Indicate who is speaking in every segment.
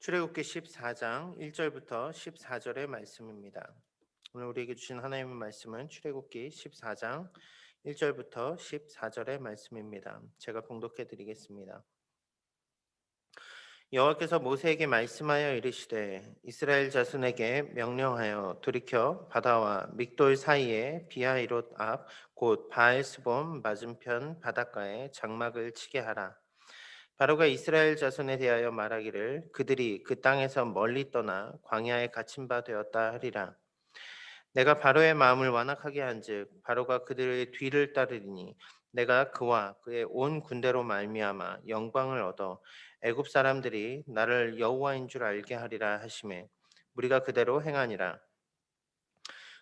Speaker 1: 출애굽기 14장 1절부터 14절의 말씀입니다. 오늘 우리에게 주신 하나님의 말씀은 출애굽기 14장 1절부터 14절의 말씀입니다. 제가 봉독해 드리겠습니다. 여호와께서 모세에게 말씀하여 이르시되 이스라엘 자손에게 명령하여 돌이켜 바다와 믹돌 사이에 비하이롯 앞 곧 바알스본 맞은편 바닷가에 장막을 치게 하라. 바로가 이스라엘 자손에 대하여 말하기를 그들이 그 땅에서 멀리 떠나 광야에 갇힌 바 되었다 하리라. 내가 바로의 마음을 완악하게 한즉 바로가 그들의 뒤를 따르리니 내가 그와 그의 온 군대로 말미암아 영광을 얻어 애굽 사람들이 나를 여호와인 줄 알게 하리라 하시매 우리가 그대로 행하니라.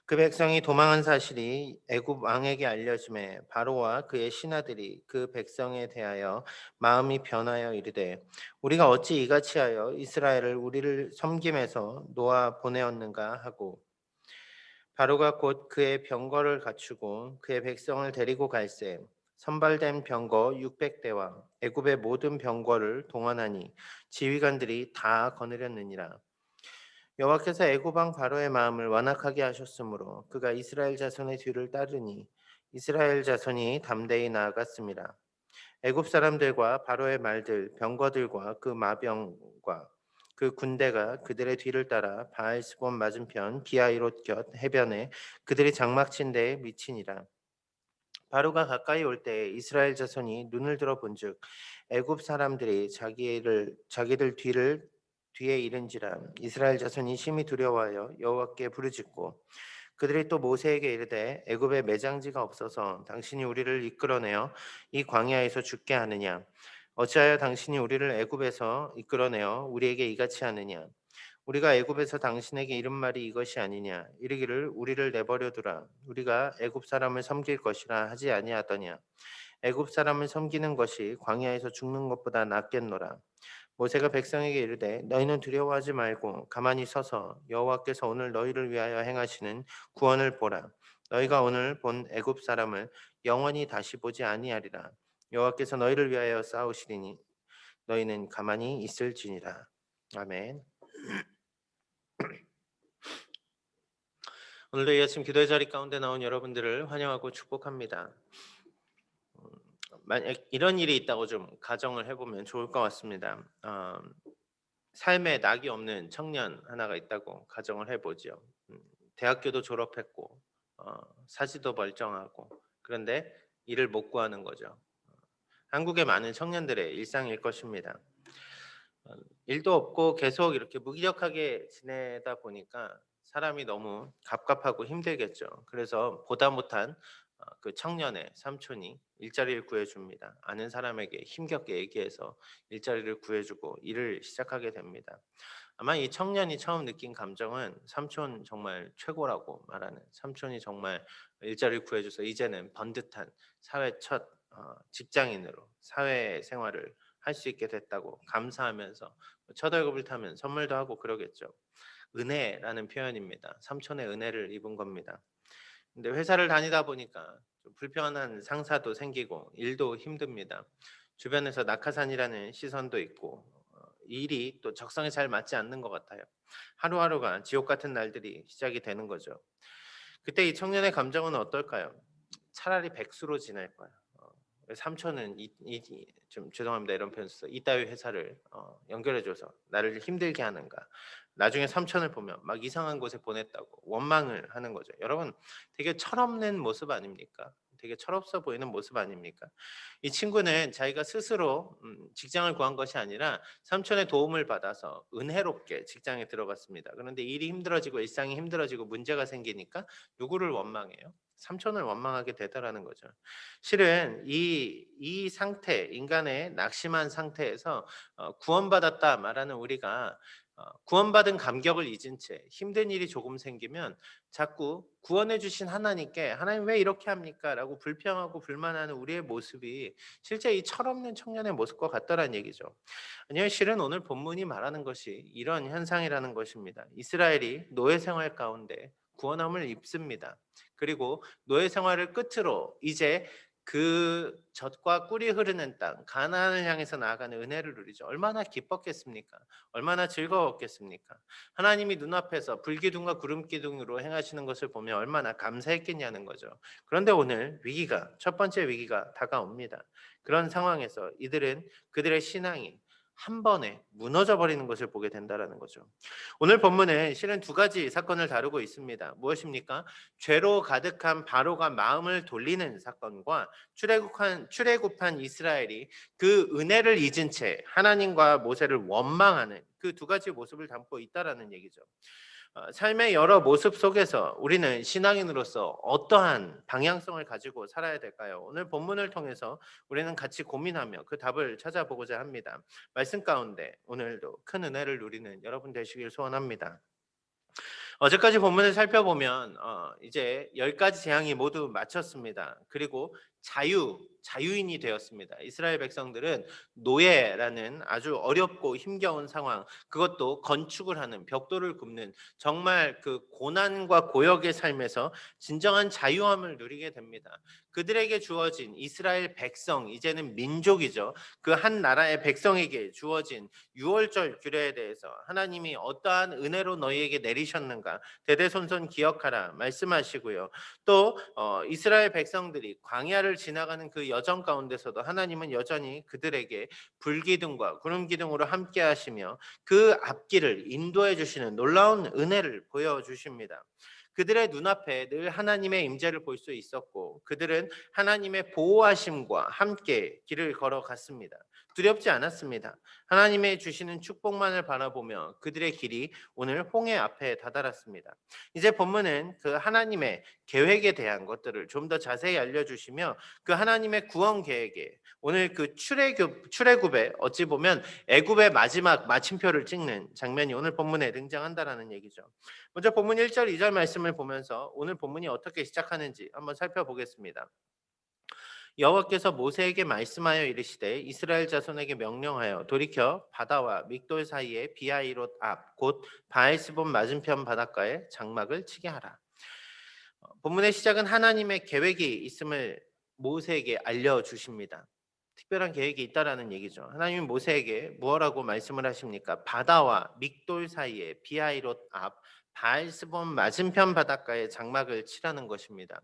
Speaker 1: 그 백성이 도망한 사실이 애굽 왕에게 알려짐에 바로와 그의 신하들이 그 백성에 대하여 마음이 변하여 이르되 우리가 어찌 이같이 하여 이스라엘을 우리를 섬김에서 놓아 보내었는가 하고 바로가 곧 그의 병거를 갖추고 그의 백성을 데리고 갈새 선발된 병거 600대와 애굽의 모든 병거를 동원하니 지휘관들이 다 거느렸느니라. 여호와께서 애굽 왕 바로의 마음을 완악하게 하셨으므로 그가 이스라엘 자손의 뒤를 따르니 이스라엘 자손이 담대히 나아갔습니다. 애굽 사람들과 바로의 말들 병거들과 그 마병과 그 군대가 그들의 뒤를 따라 바알스본 맞은편 비아이롯 곁 해변에 그들이 장막친 데에 미치니라. 바로가 가까이 올 때 이스라엘 자손이 눈을 들어 본즉 애굽 사람들이 자기들 뒤에 이른지라 이스라엘 자손이 심히 두려워하여 여호와께 부르짖고 그들이 또 모세에게 이르되 애굽에 매장지가 없어서 당신이 우리를 이끌어내어 이 광야에서 죽게 하느냐 어찌하여 당신이 우리를 애굽에서 이끌어내어 우리에게 이같이 하느냐 우리가 애굽에서 당신에게 이른 말이 이것이 아니냐 이르기를 우리를 내버려 두라 우리가 애굽 사람을 섬길 것이라 하지 아니하더냐 애굽 사람을 섬기는 것이 광야에서 죽는 것보다 낫겠노라. 모세가 백성에게 이르되 너희는 두려워하지 말고 가만히 서서 여호와께서 오늘 너희를 위하여 행하시는 구원을 보라. 너희가 오늘 본 애굽 사람을 영원히 다시 보지 아니하리라. 여호와께서 너희를 위하여 싸우시리니 너희는 가만히 있을지니라. 아멘. 오늘도 이 아침 기도의 자리 가운데 나온 여러분들을 환영하고 축복합니다. 만약 이런 일이 있다고 좀 가정을 해보면 좋을 것 같습니다. 삶에 낙이 없는 청년 하나가 있다고 가정을 해보죠. 대학교도 졸업했고 사지도 멀쩡하고 그런데 일을 못 구하는 거죠. 한국의 많은 청년들의 일상일 것입니다. 일도 없고 계속 이렇게 무기력하게 지내다 보니까 사람이 너무 갑갑하고 힘들겠죠. 그래서 보다 못한 그 청년의 삼촌이 일자리를 구해줍니다. 아는 사람에게 힘겹게 얘기해서 일자리를 구해주고 일을 시작하게 됩니다. 아마 이 청년이 처음 느낀 감정은 삼촌 정말 최고라고 말하는 삼촌이 정말 일자리를 구해줘서 이제는 번듯한 사회 첫 직장인으로 사회 생활을 할 수 있게 됐다고 감사하면서 첫 월급을 타면 선물도 하고 그러겠죠. 은혜라는 표현입니다. 삼촌의 은혜를 입은 겁니다. 근데 회사를 다니다 보니까 좀 불편한 상사도 생기고 일도 힘듭니다. 주변에서 낙하산이라는 시선도 있고 일이 또 적성에 잘 맞지 않는 것 같아요. 하루하루가 지옥 같은 날들이 시작이 되는 거죠. 그때 이 청년의 감정은 어떨까요? 차라리 백수로 지낼 거야. 삼촌은 좀 죄송합니다 이런 표현 써서 이따위 회사를 연결해줘서 나를 힘들게 하는가. 나중에 삼촌을 보면 막 이상한 곳에 보냈다고 원망을 하는 거죠. 여러분 되게 철없는 모습 아닙니까? 되게 철없어 보이는 모습 아닙니까? 이 친구는 자기가 스스로 직장을 구한 것이 아니라 삼촌의 도움을 받아서 은혜롭게 직장에 들어갔습니다. 그런데 일이 힘들어지고 일상이 힘들어지고 문제가 생기니까 누구를 원망해요? 삼촌을 원망하게 되더라는 거죠. 실은 이 상태, 인간의 낙심한 상태에서 구원받았다 말하는 우리가 구원받은 감격을 잊은 채 힘든 일이 조금 생기면 자꾸 구원해 주신 하나님께 하나님 왜 이렇게 합니까? 라고 불평하고 불만하는 우리의 모습이 실제 이 철없는 청년의 모습과 같다라는 얘기죠. 아니요, 실은 오늘 본문이 말하는 것이 이런 현상이라는 것입니다. 이스라엘이 노예 생활 가운데 구원함을 입습니다. 그리고 노예 생활을 끝으로 이제 그 젖과 꿀이 흐르는 땅 가나안을 향해서 나아가는 은혜를 누리죠. 얼마나 기뻤겠습니까? 얼마나 즐거웠겠습니까? 하나님이 눈앞에서 불기둥과 구름기둥으로 행하시는 것을 보며 얼마나 감사했겠냐는 거죠. 그런데 오늘 위기가 첫 번째 위기가 다가옵니다. 그런 상황에서 이들은 그들의 신앙이 한 번에 무너져 버리는 것을 보게 된다라는 거죠. 오늘 본문은 실은 두 가지 사건을 다루고 있습니다. 무엇입니까? 죄로 가득한 바로가 마음을 돌리는 사건과 출애굽한 이스라엘이 그 은혜를 잊은 채 하나님과 모세를 원망하는 그 두 가지 모습을 담고 있다라는 얘기죠. 삶의 여러 모습 속에서 우리는 신앙인으로서 어떠한 방향성을 가지고 살아야 될까요? 오늘 본문을 통해서 우리는 같이 고민하며 그 답을 찾아보고자 합니다. 말씀 가운데 오늘도 큰 은혜를 누리는 여러분 되시길 소원합니다. 어제까지 본문을 살펴보면 이제 10가지 재앙이 모두 마쳤습니다. 그리고 자유인이 되었습니다. 이스라엘 백성들은 노예라는 아주 어렵고 힘겨운 상황, 그것도 건축을 하는 벽돌을 굽는 정말 그 고난과 고역의 삶에서 진정한 자유함을 누리게 됩니다. 그들에게 주어진 이스라엘 백성, 이제는 민족이죠. 그 한 나라의 백성에게 주어진 유월절 규례에 대해서 하나님이 어떠한 은혜로 너희에게 내리셨는가 대대손손 기억하라 말씀하시고요. 또 이스라엘 백성들이 광야를 지나가는 그 여정 가운데서도 하나님은 여전히 그들에게 불기둥과 구름기둥으로 함께 하시며 그 앞길을 인도해 주시는 놀라운 은혜를 보여주십니다. 그들의 눈앞에 늘 하나님의 임재를 볼 수 있었고 그들은 하나님의 보호하심과 함께 길을 걸어갔습니다. 두렵지 않았습니다. 하나님의 주시는 축복만을 바라보며 그들의 길이 오늘 홍해 앞에 다다랐습니다. 이제 본문은 그 하나님의 계획에 대한 것들을 좀 더 자세히 알려주시며 그 하나님의 구원 계획에 오늘 그 출애굽에 어찌 보면 애굽의 마지막 마침표를 찍는 장면이 오늘 본문에 등장한다라는 얘기죠. 먼저 본문 1절, 2절 말씀을 보면서 오늘 본문이 어떻게 시작하는지 한번 살펴보겠습니다. 여호와께서 모세에게 말씀하여 이르시되 이스라엘 자손에게 명령하여 돌이켜 바다와 믹돌 사이에 비하이롯 앞 곧 바알스본 맞은편 바닷가에 장막을 치게 하라. 본문의 시작은 하나님의 계획이 있음을 모세에게 알려주십니다. 특별한 계획이 있다라는 얘기죠. 하나님이 모세에게 무엇라고 말씀을 하십니까? 바다와 믹돌 사이에 비하이롯 앞 바알스본 맞은편 바닷가에 장막을 치라는 것입니다.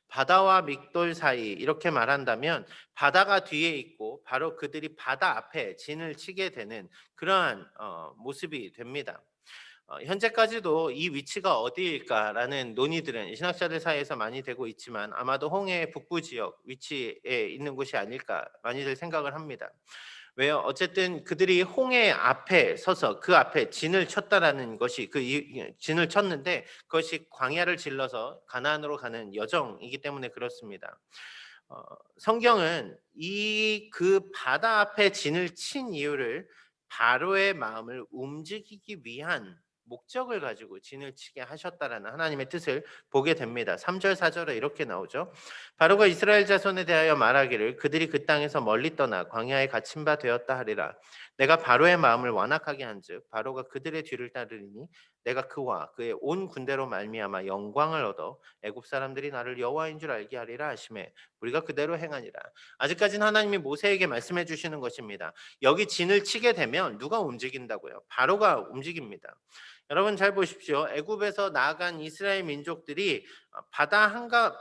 Speaker 1: 바다와 믹돌 사이 이렇게 말한다면 바다가 뒤에 있고 바로 그들이 바다 앞에 진을 치게 되는 그러한 모습이 됩니다. 현재까지도 이 위치가 어디일까라는 논의들은 신학자들 사이에서 많이 되고 있지만 아마도 홍해 북부 지역 위치에 있는 곳이 아닐까 많이들 생각을 합니다. 왜요? 어쨌든 그들이 홍해 앞에 서서 그 앞에 진을 쳤다라는 것이 진을 쳤는데 그것이 광야를 질러서 가나안으로 가는 여정이기 때문에 그렇습니다. 성경은 이 그 바다 앞에 진을 친 이유를 바로의 마음을 움직이기 위한 목적을 가지고 진을 치게 하셨다라는 하나님의 뜻을 보게 됩니다. 3절 4절에 이렇게 나오죠. 바로가 이스라엘 자손에 대하여 말하기를 그들이 그 땅에서 멀리 떠나 광야에 갇힌 바 되었다 하리라. 내가 바로의 마음을 완악하게 한즉 바로가 그들의 뒤를 따르리니 내가 그와 그의 온 군대로 말미암아 영광을 얻어 애굽 사람들이 나를 여호와인 줄 알게 하리라 하시매 우리가 그대로 행하니라. 아직까지는 하나님이 모세에게 말씀해 주시는 것입니다. 여기 진을 치게 되면 누가 움직인다고요? 바로가 움직입니다. 여러분 잘 보십시오. 애굽에서 나아간 이스라엘 민족들이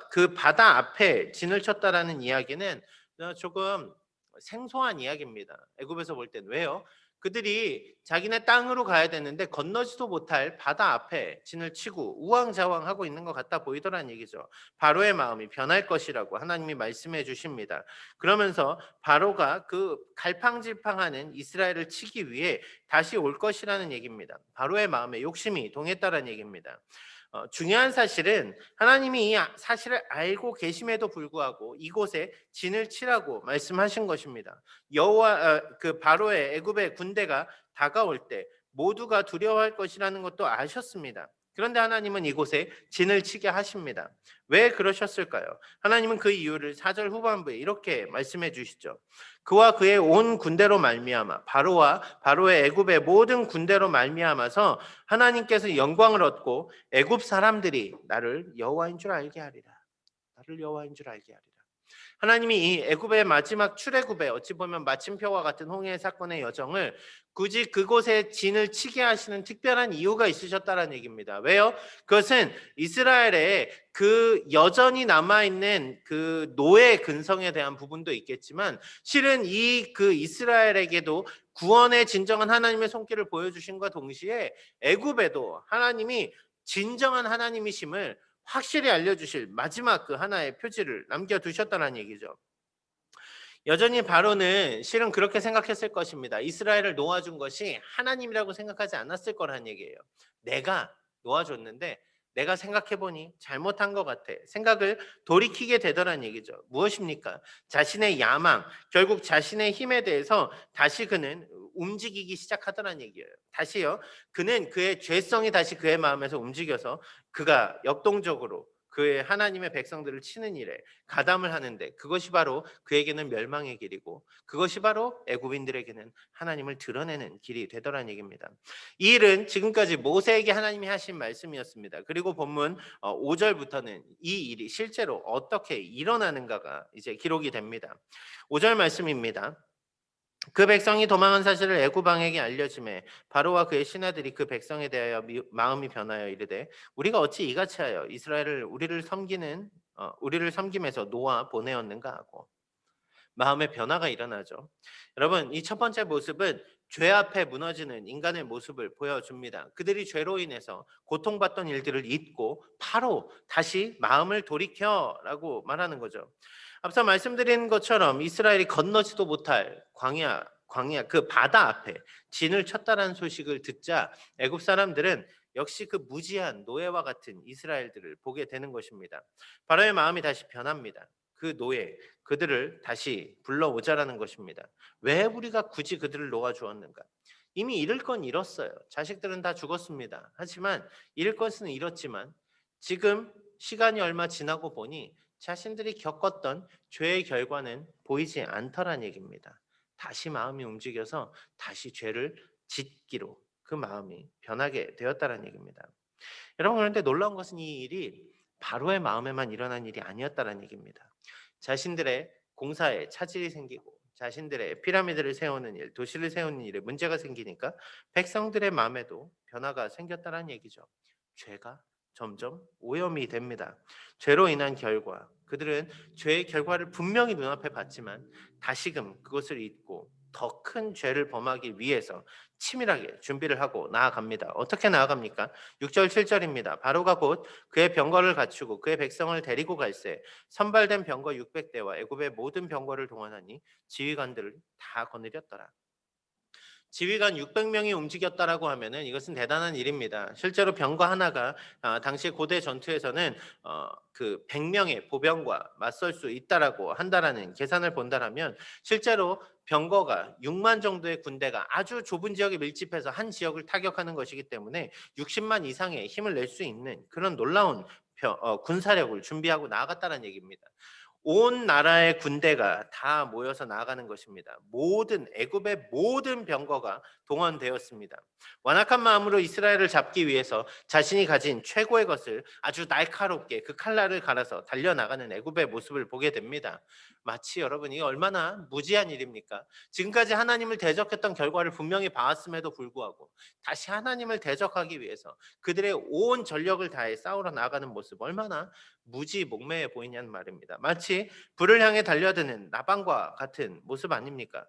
Speaker 1: 그 바다 앞에 진을 쳤다라는 이야기는 조금 생소한 이야기입니다. 애굽에서 볼 땐 왜요? 그들이 자기네 땅으로 가야 되는데 건너지도 못할 바다 앞에 진을 치고 우왕좌왕하고 있는 것 같아 보이더란 얘기죠. 바로의 마음이 변할 것이라고 하나님이 말씀해 주십니다. 그러면서 바로가 그 갈팡질팡하는 이스라엘을 치기 위해 다시 올 것이라는 얘기입니다. 바로의 마음에 욕심이 동했다는 얘기입니다. 중요한 사실은 하나님이 이 사실을 알고 계심에도 불구하고 이곳에 진을 치라고 말씀하신 것입니다. 그 바로의 애굽의 군대가 다가올 때 모두가 두려워할 것이라는 것도 아셨습니다. 그런데 하나님은 이곳에 진을 치게 하십니다. 왜 그러셨을까요? 하나님은 그 이유를 4절 후반부에 이렇게 말씀해 주시죠. 그와 그의 온 군대로 말미암아 바로와 바로의 애굽의 모든 군대로 말미암아서 하나님께서 영광을 얻고 애굽 사람들이 나를 여호와인 줄 알게 하리라. 나를 여호와인 줄 알게 하리라. 하나님이 이 애굽의 마지막 출애굽의 어찌 보면 마침표와 같은 홍해 사건의 여정을 굳이 그곳에 진을 치게 하시는 특별한 이유가 있으셨다는 얘기입니다. 왜요? 그것은 이스라엘의 그 여전히 남아있는 그 노예 근성에 대한 부분도 있겠지만 실은 이 그 이스라엘에게도 구원의 진정한 하나님의 손길을 보여주신과 동시에 애굽에도 하나님이 진정한 하나님이심을 확실히 알려주실 마지막 그 하나의 표지를 남겨두셨다는 얘기죠. 여전히 바로는 실은 그렇게 생각했을 것입니다. 이스라엘을 놓아준 것이 하나님이라고 생각하지 않았을 거란 얘기예요. 내가 놓아줬는데 내가 생각해보니 잘못한 것 같아. 생각을 돌이키게 되더란 얘기죠. 무엇입니까? 자신의 야망, 결국 자신의 힘에 대해서 다시 그는 움직이기 시작하더란 얘기예요. 다시요. 그는 그의 죄성이 다시 그의 마음에서 움직여서 그가 역동적으로 그의 하나님의 백성들을 치는 일에 가담을 하는데 그것이 바로 그에게는 멸망의 길이고 그것이 바로 애굽인들에게는 하나님을 드러내는 길이 되더란 얘기입니다. 이 일은 지금까지 모세에게 하나님이 하신 말씀이었습니다. 그리고 본문 5절부터는 이 일이 실제로 어떻게 일어나는가가 이제 기록이 됩니다. 5절 말씀입니다. 그 백성이 도망한 사실을 애굽 왕에게 알려주매 바로와 그의 신하들이 그 백성에 대하여 마음이 변하여 이르되 우리가 어찌 이같이 하여 이스라엘을 우리를 섬김에서 놓아 보내었는가 하고 마음의 변화가 일어나죠. 여러분, 이 첫 번째 모습은 죄 앞에 무너지는 인간의 모습을 보여줍니다. 그들이 죄로 인해서 고통받던 일들을 잊고 바로 다시 마음을 돌이켜라고 말하는 거죠. 앞서 말씀드린 것처럼 이스라엘이 건너지도 못할 광야 그 바다 앞에 진을 쳤다라는 소식을 듣자 애굽 사람들은 역시 그 무지한 노예와 같은 이스라엘들을 보게 되는 것입니다. 바로의 마음이 다시 변합니다. 그 노예, 그들을 다시 불러오자라는 것입니다. 왜 우리가 굳이 그들을 놓아주었는가? 이미 잃을 건 잃었어요. 자식들은 다 죽었습니다. 하지만 잃을 것은 잃었지만 지금 시간이 얼마 지나고 보니 자신들이 겪었던 죄의 결과는 보이지 않더란 얘기입니다. 다시 마음이 움직여서 다시 죄를 짓기로 그 마음이 변하게 되었다는 얘기입니다. 여러분, 그런데 놀라운 것은 이 일이 바로의 마음에만 일어난 일이 아니었다는 얘기입니다. 자신들의 공사에 차질이 생기고 자신들의 피라미드를 세우는 일, 도시를 세우는 일에 문제가 생기니까 백성들의 마음에도 변화가 생겼다는 얘기죠. 죄가 점점 오염이 됩니다. 죄로 인한 결과, 그들은 죄의 결과를 분명히 눈앞에 봤지만 다시금 그것을 잊고 더 큰 죄를 범하기 위해서 치밀하게 준비를 하고 나아갑니다. 어떻게 나아갑니까? 6절 7절입니다. 바로가 곧 그의 병거를 갖추고 그의 백성을 데리고 갈새 선발된 병거 600대와 애굽의 모든 병거를 동원하니 지휘관들을 다 거느렸더라. 지휘관 600명이 움직였다라고 하면은 이것은 대단한 일입니다. 실제로 병거 하나가 당시 고대 전투에서는 그 100명의 보병과 맞설 수 있다라고 한다라는 계산을 본다라면 실제로 병거가 6만 정도의 군대가 아주 좁은 지역에 밀집해서 한 지역을 타격하는 것이기 때문에 60만 이상의 힘을 낼 수 있는 그런 놀라운 군사력을 준비하고 나아갔다는 얘기입니다. 온 나라의 군대가 다 모여서 나아가는 것입니다. 모든 애굽의 모든 병거가 동원되었습니다. 완악한 마음으로 이스라엘을 잡기 위해서 자신이 가진 최고의 것을 아주 날카롭게 그 칼날을 갈아서 달려나가는 애굽의 모습을 보게 됩니다. 마치 여러분이 얼마나 무지한 일입니까? 지금까지 하나님을 대적했던 결과를 분명히 봐왔음에도 불구하고 다시 하나님을 대적하기 위해서 그들의 온 전력을 다해 싸우러 나가는 모습 얼마나 무지몽매해 보이냐는 말입니다. 마치 불을 향해 달려드는 나방과 같은 모습 아닙니까?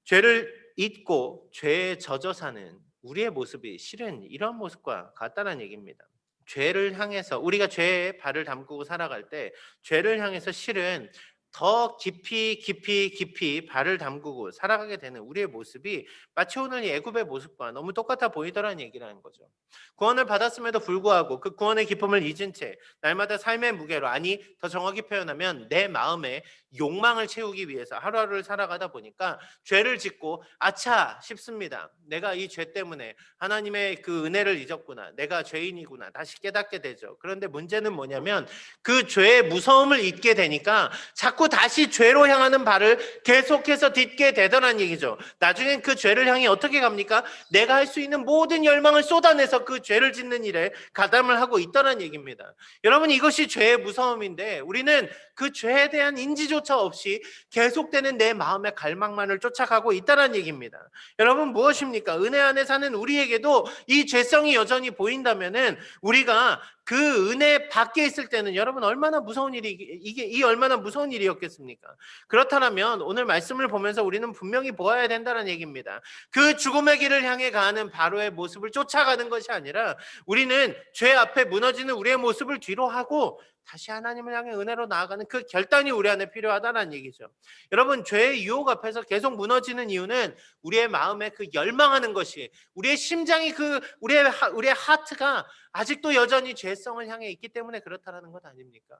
Speaker 1: 죄를 잊고 죄에 젖어 사는 우리의 모습이 실은 이런 모습과 같다는 얘기입니다. 죄를 향해서 우리가 죄에 발을 담그고 살아갈 때 죄를 향해서 실은 더 깊이 발을 담그고 살아가게 되는 우리의 모습이 마치 오늘 이 애굽의 모습과 너무 똑같아 보이더라는 얘기라는 거죠. 구원을 받았음에도 불구하고 그 구원의 기쁨을 잊은 채 날마다 삶의 무게로, 아니 더 정확히 표현하면 내 마음에 욕망을 채우기 위해서 하루하루를 살아가다 보니까 죄를 짓고 아차 싶습니다. 내가 이 죄 때문에 하나님의 그 은혜를 잊었구나. 내가 죄인이구나. 다시 깨닫게 되죠. 그런데 문제는 뭐냐면 그 죄의 무서움을 잊게 되니까 자꾸 자꾸 다시 죄로 향하는 발을 계속해서 딛게 되더란 얘기죠. 나중엔 그 죄를 향해 어떻게 갑니까? 내가 할 수 있는 모든 열망을 쏟아내서 그 죄를 짓는 일에 가담을 하고 있다는 얘기입니다. 여러분, 이것이 죄의 무서움인데 우리는 그 죄에 대한 인지조차 없이 계속되는 내 마음의 갈망만을 쫓아가고 있다는 얘기입니다. 여러분, 무엇입니까? 은혜 안에 사는 우리에게도 이 죄성이 여전히 보인다면은 우리가 그 은혜 밖에 있을 때는 여러분 얼마나 무서운 일이 이게 얼마나 무서운 일이었겠습니까? 그렇다면 오늘 말씀을 보면서 우리는 분명히 보아야 된다는 얘기입니다. 그 죽음의 길을 향해 가는 바로의 모습을 쫓아가는 것이 아니라 우리는 죄 앞에 무너지는 우리의 모습을 뒤로 하고 다시 하나님을 향해 은혜로 나아가는 그 결단이 우리 안에 필요하다는 얘기죠. 여러분, 죄의 유혹 앞에서 계속 무너지는 이유는 우리의 마음에 그 열망하는 것이, 우리의 심장이 우리의 하트가 아직도 여전히 죄성을 향해 있기 때문에 그렇다라는 것 아닙니까?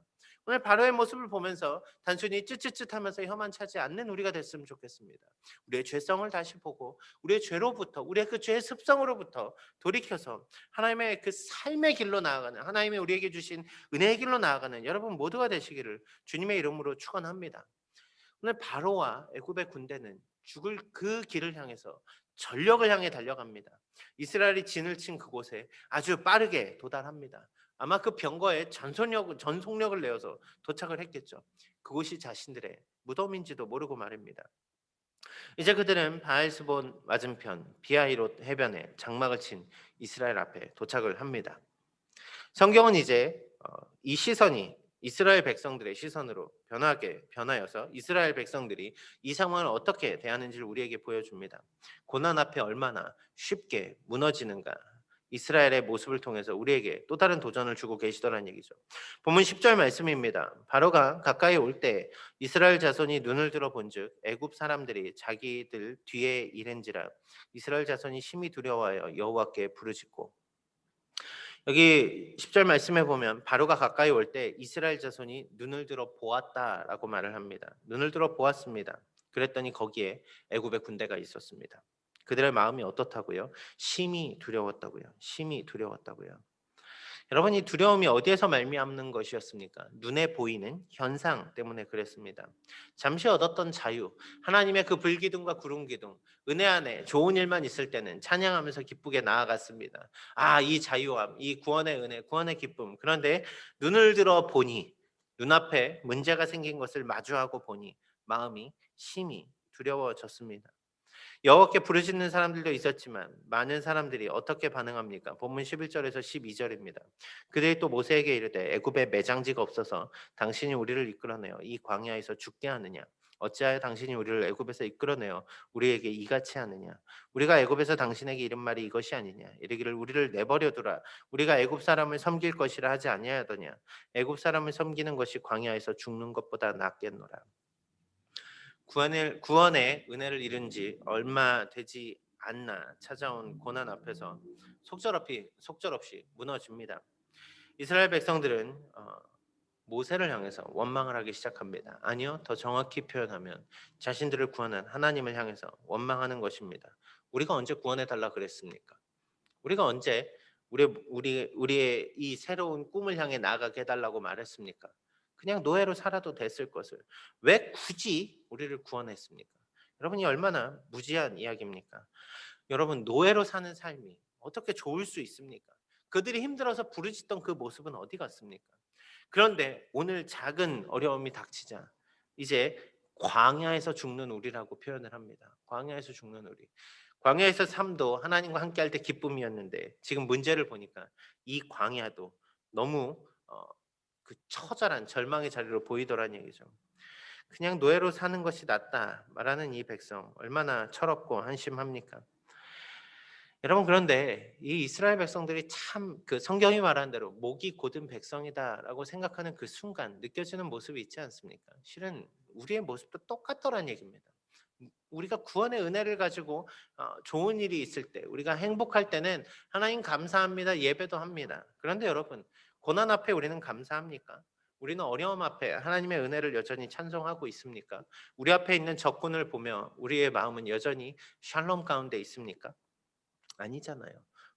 Speaker 1: 오늘 바로의 모습을 보면서 단순히 쯧쯧쯧하면서 혀만 차지 않는 우리가 됐으면 좋겠습니다. 우리의 죄성을 다시 보고 우리의 죄로부터, 우리의 그 죄의 습성으로부터 돌이켜서 하나님의 그 삶의 길로 나아가는, 하나님의 우리에게 주신 은혜의 길로 나아가는 여러분 모두가 되시기를 주님의 이름으로 축원합니다. 오늘 바로와 애굽의 군대는 죽을 그 길을 향해서 전력을 향해 달려갑니다. 이스라엘이 진을 친 그곳에 아주 빠르게 도달합니다. 아마 그 병거에 전속력을 내어서 도착을 했겠죠. 그곳이 자신들의 무덤인지도 모르고 말입니다. 이제 그들은 바알스본 맞은편 비아히롯 해변에 장막을 친 이스라엘 앞에 도착을 합니다. 성경은 이제 이 시선이 이스라엘 백성들의 시선으로 변하여서 이스라엘 백성들이 이 상황을 어떻게 대하는지를 우리에게 보여줍니다. 고난 앞에 얼마나 쉽게 무너지는가, 이스라엘의 모습을 통해서 우리에게 또 다른 도전을 주고 계시더란 얘기죠. 본문 10절 말씀입니다. 바로가 가까이 올 때 이스라엘 자손이 눈을 들어 본즉 애굽 사람들이 자기들 뒤에 이른지라 이스라엘 자손이 심히 두려워하여 여호와께 부르짖고. 여기 10절 말씀해 보면 바로가 가까이 올 때 이스라엘 자손이 눈을 들어 보았다라고 말을 합니다. 눈을 들어 보았습니다. 그랬더니 거기에 애굽의 군대가 있었습니다. 그들의 마음이 어떻다고요? 심히 두려웠다고요. 심히 두려웠다고요. 여러분, 이 두려움이 어디에서 말미암는 것이었습니까? 눈에 보이는 현상 때문에 그랬습니다. 잠시 얻었던 자유, 하나님의 그 불기둥과 구름기둥, 은혜 안에 좋은 일만 있을 때는 찬양하면서 기쁘게 나아갔습니다. 이 자유함, 이 구원의 은혜, 구원의 기쁨. 그런데 눈을 들어 보니, 눈앞에 문제가 생긴 것을 마주하고 보니 마음이 심히 두려워졌습니다. 여호와께 부르짖는 사람들도 있었지만 많은 사람들이 어떻게 반응합니까? 본문 11절에서 12절입니다. 그들이 또 모세에게 이르되 애굽에 매장지가 없어서 당신이 우리를 이끌어내어 이 광야에서 죽게 하느냐? 어찌하여 당신이 우리를 애굽에서 이끌어내어 우리에게 이같이 하느냐? 우리가 애굽에서 당신에게 이른 말이 이것이 아니냐? 이르기를 우리를 내버려 두라. 우리가 애굽 사람을 섬길 것이라 하지 아니하더냐? 애굽 사람을 섬기는 것이 광야에서 죽는 것보다 낫겠노라. 구원의 은혜를 잃은 지 얼마 되지 않나 찾아온 고난 앞에서 속절없이 무너집니다. 이스라엘 백성들은 모세를 향해서 원망을 하기 시작합니다. 아니요, 더 정확히 표현하면 자신들을 구원한 하나님을 향해서 원망하는 것입니다. 우리가 언제 구원해 달라 그랬습니까? 우리가 언제 우리의 이 새로운 꿈을 향해 나아가게 해달라고 말했습니까? 그냥 노예로 살아도 됐을 것을 왜 굳이 우리를 구원했습니까? 여러분이 얼마나 무지한 이야기입니까? 여러분, 노예로 사는 삶이 어떻게 좋을 수 있습니까? 그들이 힘들어서 부르짖던 그 모습은 어디 갔습니까? 그런데 오늘 작은 어려움이 닥치자 이제 광야에서 죽는 우리라고 표현을 합니다. 광야에서 죽는 우리. 광야에서 삶도 하나님과 함께할 때 기쁨이었는데 지금 문제를 보니까 이 광야도 너무 그 처절한 절망의 자리로 보이더란 얘기죠. 그냥 노예로 사는 것이 낫다 말하는 이 백성 얼마나 철없고 한심합니까? 여러분, 그런데 이 이스라엘 백성들이 참 그 성경이 말하는 대로 목이 곧은 백성이다라고 생각하는 그 순간 느껴지는 모습이 있지 않습니까? 실은 우리의 모습도 똑같더란 얘기입니다. 우리가 구원의 은혜를 가지고 좋은 일이 있을 때, 우리가 행복할 때는 하나님 감사합니다, 예배도 합니다. 그런데 여러분, 고난 앞에 우리는 감사합니까? 우리는 어려움 앞에 하나님의 은혜를 여전히 찬송하고 있습니까? 우리 앞에 있는 적군을 보며 우리의 마음은 여전히 샬롬 가운데 있습니까? 아니잖아요.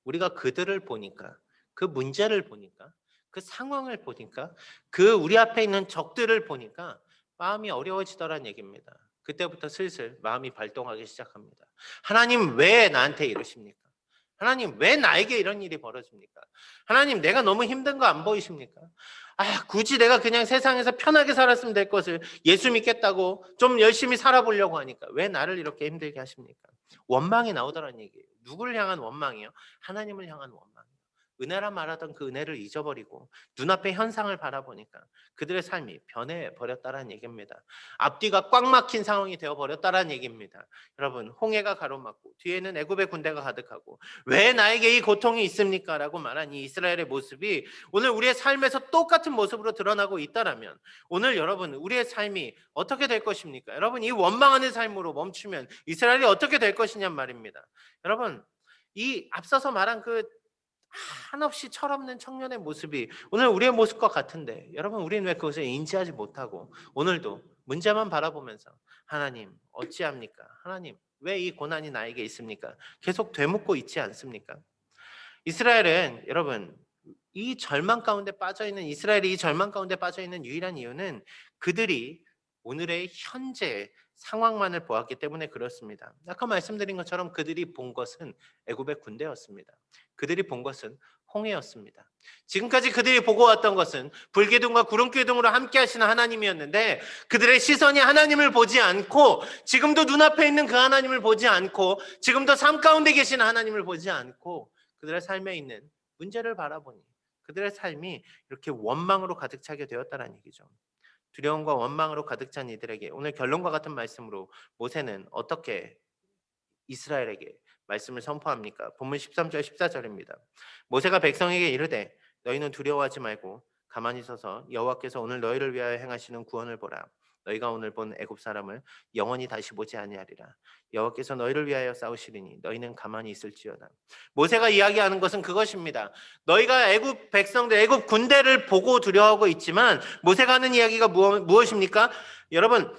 Speaker 1: 우리가 그들을 보니까, 그 문제를 보니까, 그 상황을 보니까, 그 우리 앞에 있는 적들을 보니까 마음이 어려워지더란 얘기입니다. 그때부터 슬슬 마음이 발동하기 시작합니다. 하나님 왜 나한테 이러십니까? 하나님 왜 나에게 이런 일이 벌어집니까? 하나님 내가 너무 힘든 거 안 보이십니까? 굳이 내가 그냥 세상에서 편하게 살았으면 될 것을 예수 믿겠다고 좀 열심히 살아보려고 하니까 왜 나를 이렇게 힘들게 하십니까? 원망이 나오더란 얘기예요. 누구를 향한 원망이요? 하나님을 향한 원망. 은혜라 말하던 그 은혜를 잊어버리고 눈앞의 현상을 바라보니까 그들의 삶이 변해 버렸다라는 얘기입니다. 앞뒤가 꽉 막힌 상황이 되어 버렸다라는 얘기입니다. 여러분, 홍해가 가로막고 뒤에는 애굽의 군대가 가득하고 왜 나에게 이 고통이 있습니까? 라고 말한 이 이스라엘의 모습이 오늘 우리의 삶에서 똑같은 모습으로 드러나고 있다라면 오늘 여러분 우리의 삶이 어떻게 될 것입니까? 여러분 이 원망하는 삶으로 멈추면 이스라엘이 어떻게 될 것이냔 말입니다. 여러분 이 앞서서 말한 그 한없이 철없는 청년의 모습이 오늘 우리의 모습과 같은데 여러분 우리는 왜 그것을 인지하지 못하고 오늘도 문제만 바라보면서 하나님 어찌합니까? 하나님 왜 이 고난이 나에게 있습니까? 계속 되묻고 있지 않습니까? 이스라엘은 여러분 이 절망 가운데 빠져 있는 이스라엘이 이 절망 가운데 빠져 있는 유일한 이유는 그들이 오늘의 현재 상황만을 보았기 때문에 그렇습니다. 아까 말씀드린 것처럼 그들이 본 것은 애굽의 군대였습니다. 그들이 본 것은 홍해였습니다. 지금까지 그들이 보고 왔던 것은 불기둥과 구름기둥으로 함께 하시는 하나님이었는데 그들의 시선이 하나님을 보지 않고 지금도 눈앞에 있는 그 하나님을 보지 않고 지금도 삶 가운데 계시는 하나님을 보지 않고 그들의 삶에 있는 문제를 바라보니 그들의 삶이 이렇게 원망으로 가득 차게 되었다는 얘기죠. 두려움과 원망으로 가득 찬 이들에게 오늘 결론과 같은 말씀으로 모세는 어떻게 이스라엘에게 말씀을 선포합니까? 본문 13절 14절입니다. 모세가 백성에게 이르되 너희는 두려워하지 말고 가만히 서서 여호와께서 오늘 너희를 위하여 행하시는 구원을 보라. 너희가 오늘 본 애굽 사람을 영원히 다시 보지 아니하리라. 여호와께서 너희를 위하여 싸우시리니 너희는 가만히 있을지어다. 모세가 이야기하는 것은 그것입니다. 너희가 애굽 백성들 애굽 군대를 보고 두려워하고 있지만 모세가 하는 이야기가 무엇입니까? 여러분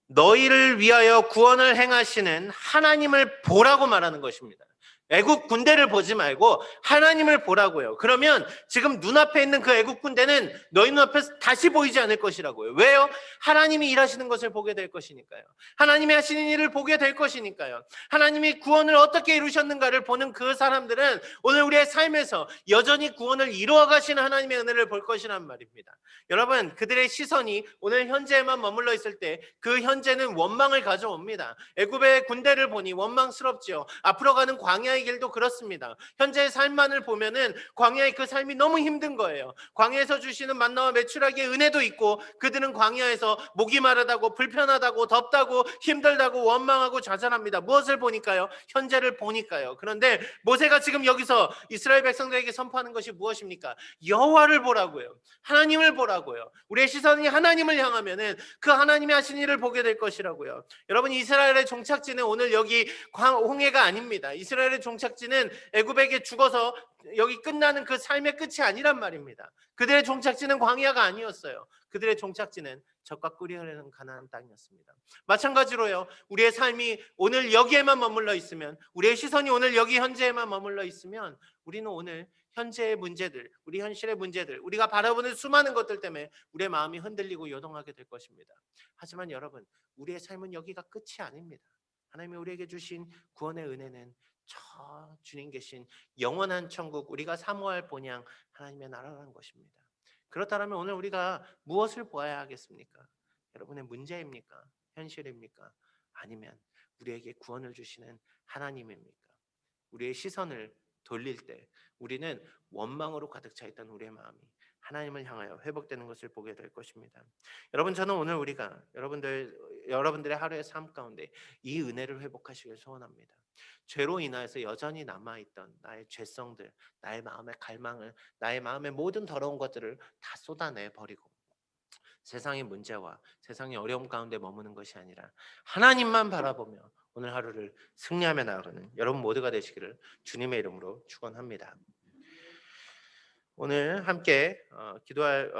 Speaker 1: 너희를 위하여 구원을 행하시는 하나님을 보라고 말하는 것입니다. 애국 군대를 보지 말고 하나님을 보라고요. 그러면 지금 눈앞에 있는 그 애국 군대는 너희 눈앞에서 다시 보이지 않을 것이라고요. 왜요? 하나님이 일하시는 것을 보게 될 것이니까요. 하나님이 하시는 일을 보게 될 것이니까요. 하나님이 구원을 어떻게 이루셨는가를 보는 그 사람들은 오늘 우리의 삶에서 여전히 구원을 이루어 가시는 하나님의 은혜를 볼 것이란 말입니다. 여러분 그들의 시선이 오늘 현재에만 머물러 있을 때 그 현재는 원망을 가져옵니다. 애굽의 군대를 보니 원망스럽지요. 앞으로 가는 광야의 길도 그렇습니다. 현재의 삶만을 보면은 광야의 그 삶이 너무 힘든 거예요. 광야에서 주시는 만나와 메추라기의 은혜도 있고 그들은 광야에서 목이 마르다고 불편하다고 덥다고 힘들다고 원망하고 좌절합니다. 무엇을 보니까요? 현재를 보니까요. 그런데 모세가 지금 여기서 이스라엘 백성들에게 선포하는 것이 무엇입니까? 여호와를 보라고요. 하나님을 보라고요. 우리의 시선이 하나님을 향하면은 그 하나님이 하신 일을 보게 될 것이라고요. 여러분 이스라엘의 종착지는 오늘 여기 홍해가 아닙니다. 이스라엘의 종착지는 애굽에게 죽어서 여기 끝나는 그 삶의 끝이 아니란 말입니다. 그들의 종착지는 광야가 아니었어요. 그들의 종착지는 적과 꿀이 흐르는 가나안 땅이었습니다. 마찬가지로요. 우리의 삶이 오늘 여기에만 머물러 있으면 우리의 시선이 오늘 여기 현재에만 머물러 있으면 우리는 오늘 현재의 문제들, 우리 현실의 문제들, 우리가 바라보는 수많은 것들 때문에 우리의 마음이 흔들리고 요동하게 될 것입니다. 하지만 여러분, 우리의 삶은 여기가 끝이 아닙니다. 하나님이 우리에게 주신 구원의 은혜는 저 주님 계신 영원한 천국, 우리가 사모할 본향 하나님의 나라라는 것입니다. 그렇다면 오늘 우리가 무엇을 보아야 하겠습니까? 여러분의 문제입니까? 현실입니까? 아니면 우리에게 구원을 주시는 하나님입니까? 우리의 시선을 돌릴 때 우리는 원망으로 가득 차 있던 우리의 마음이 하나님을 향하여 회복되는 것을 보게 될 것입니다. 여러분 저는 오늘 우리가 여러분들의 하루의 삶 가운데 이 은혜를 회복하시길 소원합니다. 죄로 인하여서 여전히 남아 있던 나의 죄성들, 나의 마음의 갈망을, 나의 마음의 모든 더러운 것들을 다 쏟아내 버리고 세상의 문제와 세상의 어려움 가운데 머무는 것이 아니라 하나님만 바라보며 오늘 하루를 승리하며 나아가는 여러분 모두가 되시기를 주님의 이름으로 축원합니다. 오늘 함께 기도할